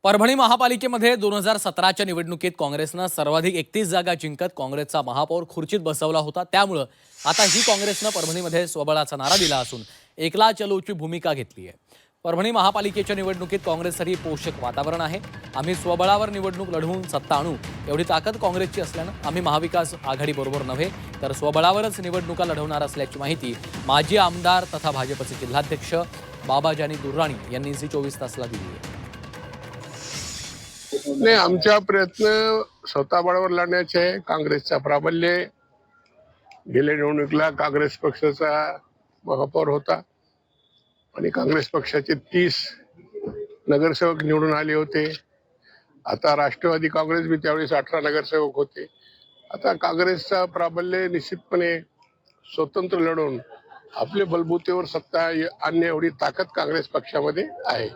परभणी महापालिकेमध्ये 2017च्या निवडणुकीत काँग्रेसनं सर्वाधिक 31 जागा जिंकत काँग्रेसचा महापौर खुर्चीत बसवला होता। त्यामुळे आता ही काँग्रेसनं परभणीमध्ये स्वबळाचा नारा दिला असून एकला चलोची भूमिका घेतली आहे। परभणी महापालिकेच्या निवडणुकीत काँग्रेससाठी पोषक वातावरण आहे। आम्ही स्वबळावर निवडणूक लढवून सत्ता आणू एवढी ताकद काँग्रेसची असल्यानं आम्ही महाविकास आघाडीबरोबर नव्हे तर स्वबळावरच निवडणुका लढवणार असल्याची माहिती माजी आमदार तथा भाजपचे जिल्हाध्यक्ष बाबाजानी दुर्राणी यांनी झी24 तासला दिली आहे। नाही, आमचा प्रयत्न स्वतः बळावर लढण्याचे आहे। काँग्रेसचा प्राबल्य गेल्या निवडणुकीला काँग्रेस पक्षाचा महापौर होता आणि काँग्रेस पक्षाचे 30 नगरसेवक निवडून आले होते। आता राष्ट्रवादी काँग्रेस बी त्यावेळेस 18 नगरसेवक होते। आता काँग्रेसचा प्राबल्य निश्चितपणे स्वतंत्र लढून आपल्या बलबुतेवर सत्ता आणणे एवढी ताकद काँग्रेस पक्षामध्ये आहे।